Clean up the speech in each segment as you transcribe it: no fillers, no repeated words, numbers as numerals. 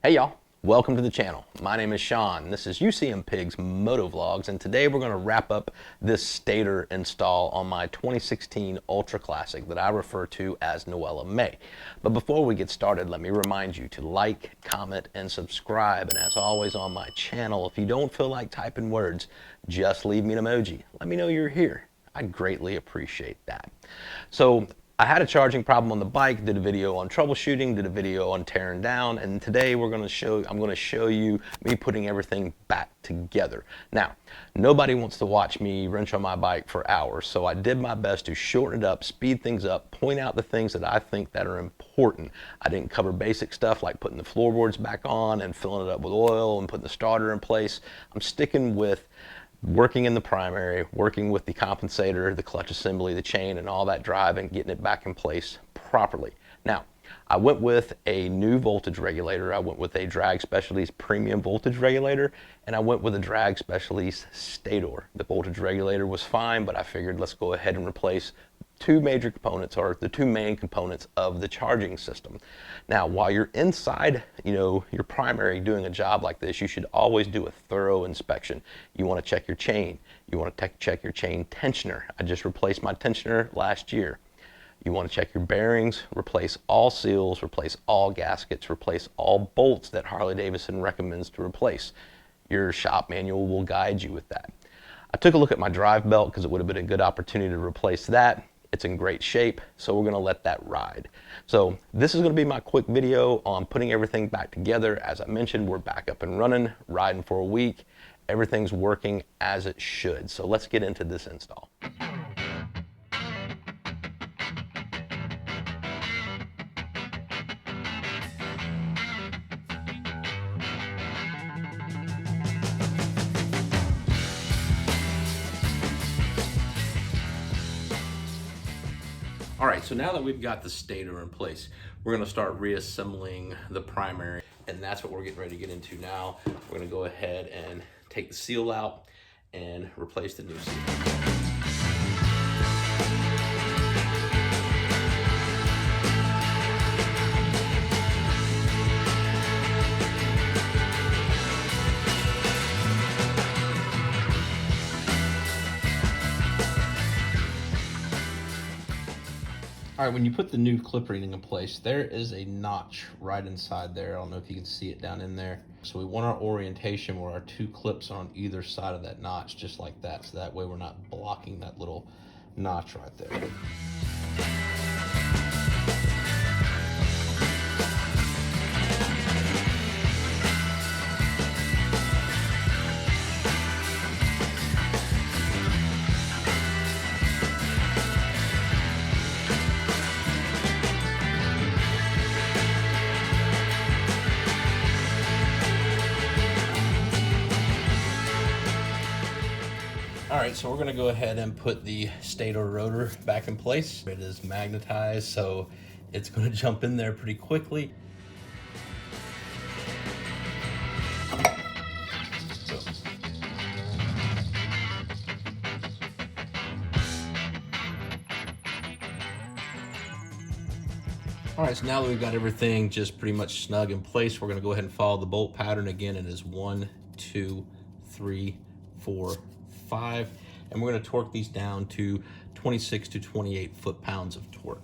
Hey y'all, welcome to the channel. My name is Sean. This is UCM Pigs Moto Vlogs, and today we're going to wrap up this Stator install on my 2016 Ultra Classic that I refer to as Noella May. But before we get started, let me remind you to like, comment, and subscribe. And as always on my channel, if you don't feel like typing words, just leave me an emoji. Let me know you're here. I'd greatly appreciate that. So I had a charging problem on the bike, did a video on troubleshooting, did a video on tearing down, and today I'm going to show you me putting everything back together. Now, nobody wants to watch me wrench on my bike for hours, so I did my best to shorten it up, speed things up, point out the things that I think that are important. I didn't cover basic stuff like putting the floorboards back on and filling it up with oil and putting the starter in place. I'm sticking with working in the primary, working with the compensator, the clutch assembly, the chain, and all that drive, and getting it back in place properly. Now, I went with a new voltage regulator. I went with a Drag Specialties premium voltage regulator, and I went with a Drag Specialties Stator. The voltage regulator was fine, but I figured let's go ahead and replace two major components, or the two main components of the charging system. Now, while you're inside, your primary doing a job like this, you should always do a thorough inspection. You want to check your chain. You want to check your chain tensioner. I just replaced my tensioner last year. You want to check your bearings, replace all seals, replace all gaskets, replace all bolts that Harley Davidson recommends to replace. Your shop manual will guide you with that. I took a look at my drive belt because it would have been a good opportunity to replace that. It's in great shape, so we're going to let that ride. So this is going to be my quick video on putting everything back together. As I mentioned, we're back up and running, riding for a week. Everything's working as it should. So let's get into this install. All right, so now that we've got the Stator in place, we're gonna start reassembling the primary, and that's what we're getting ready to get into now. We're gonna go ahead and take the seal out and replace the new seal. All right, when you put the new clip ring in place, there is a notch right inside there. I don't know if you can see it down in there. So we want our orientation where our two clips are on either side of that notch, just like that. So that way we're not blocking that little notch right there. All right, so we're gonna go ahead and put the Stator rotor back in place. It is magnetized, so it's gonna jump in there pretty quickly. All right, so now that we've got everything just pretty much snug in place, we're gonna go ahead and follow the bolt pattern. Again, it is 1, 2, 3, 4, 5, and we're going to torque these down to 26 to 28 foot-pounds of torque.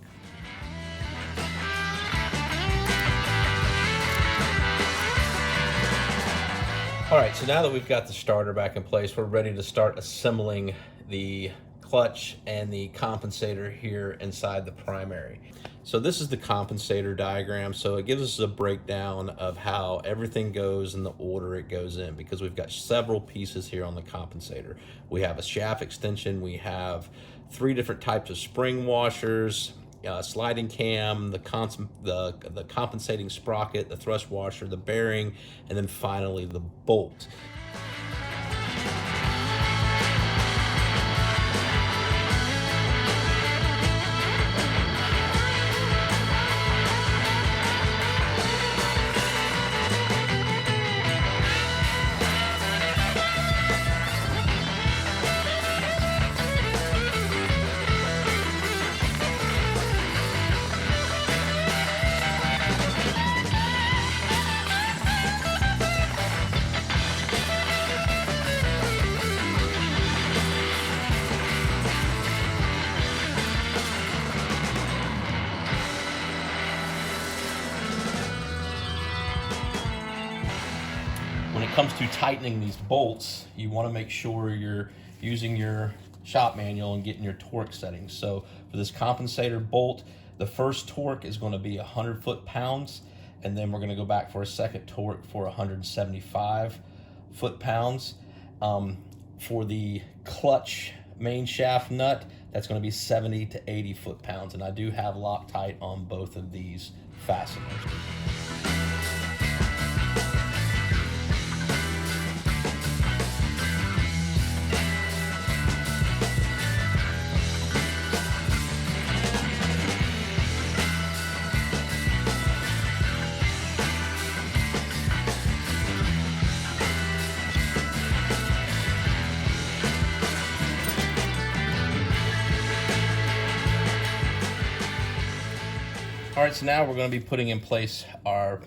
All right, so now that we've got the starter back in place, we're ready to start assembling the clutch and the compensator here inside the primary. So this is the compensator diagram. So it gives us a breakdown of how everything goes in the order it goes in, because we've got several pieces here on the compensator. We have a shaft extension, we have 3 different types of spring washers, sliding cam, the compensating sprocket, the thrust washer, the bearing, and then finally the bolt. comes to tightening these bolts, you want to make sure you're using your shop manual and getting your torque settings. So for this compensator bolt, the first torque is going to be 100 foot-pounds, and then we're going to go back for a second torque for 175 foot-pounds. For the clutch main shaft nut, that's going to be 70 to 80 foot-pounds, and I do have Loctite on both of these fasteners. All right, so now we're going to be putting in place our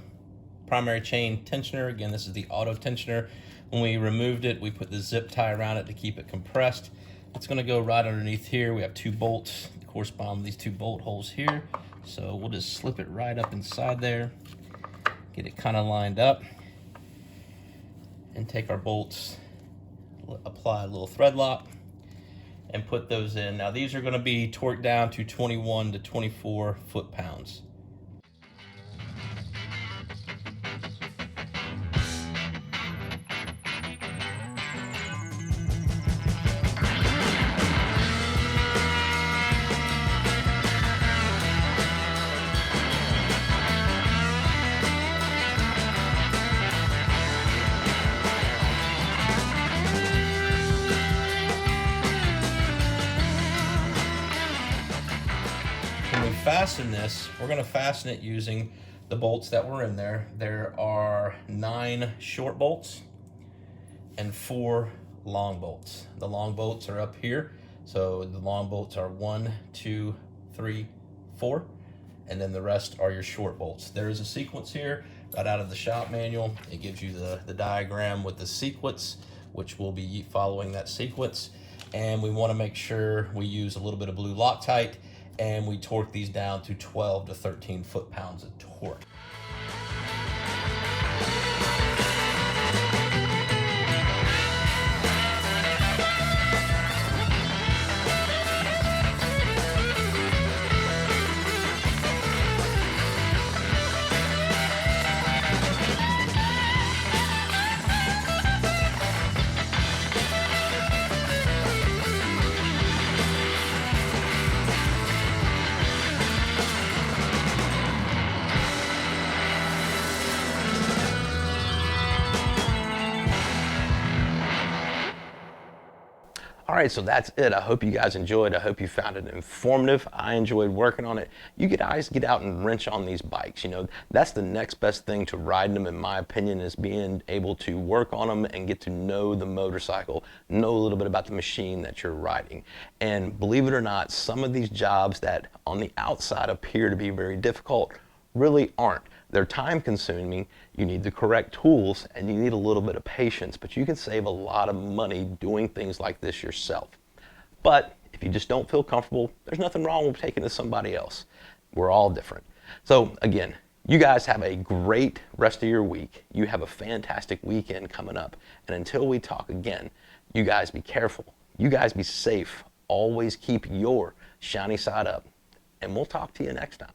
primary chain tensioner. Again, this is the auto tensioner. When we removed it, we put the zip tie around it to keep it compressed. It's going to go right underneath here. We have 2 bolts that correspond with these 2 bolt holes here. So we'll just slip it right up inside there, get it kind of lined up, and take our bolts, apply a little thread lock, and put those in. Now these are going to be torqued down to 21 to 24 foot-pounds. When we fasten this, we're going to fasten it using the bolts that were in there. There are 9 short bolts and 4 long bolts. The long bolts are up here. So the long bolts are 1, 2, 3, 4, and then the rest are your short bolts. There is a sequence here right out of the shop manual. It gives you the diagram with the sequence, which will be following that sequence. And we want to make sure we use a little bit of blue Loctite, and we torque these down to 12 to 13 foot-pounds of torque. All right, so that's it. I hope you guys enjoyed. I hope you found it informative. I enjoyed working on it. You guys get out and wrench on these bikes. You know, that's the next best thing to riding them, in my opinion, is being able to work on them and get to know the motorcycle, know a little bit about the machine that you're riding. And believe it or not, some of these jobs that on the outside appear to be very difficult really aren't. They're time consuming, you need the correct tools, and you need a little bit of patience, but you can save a lot of money doing things like this yourself. But if you just don't feel comfortable, there's nothing wrong with taking it to somebody else. We're all different. So again, you guys have a great rest of your week. You have a fantastic weekend coming up. And until we talk again, you guys be careful. You guys be safe. Always keep your shiny side up. And we'll talk to you next time.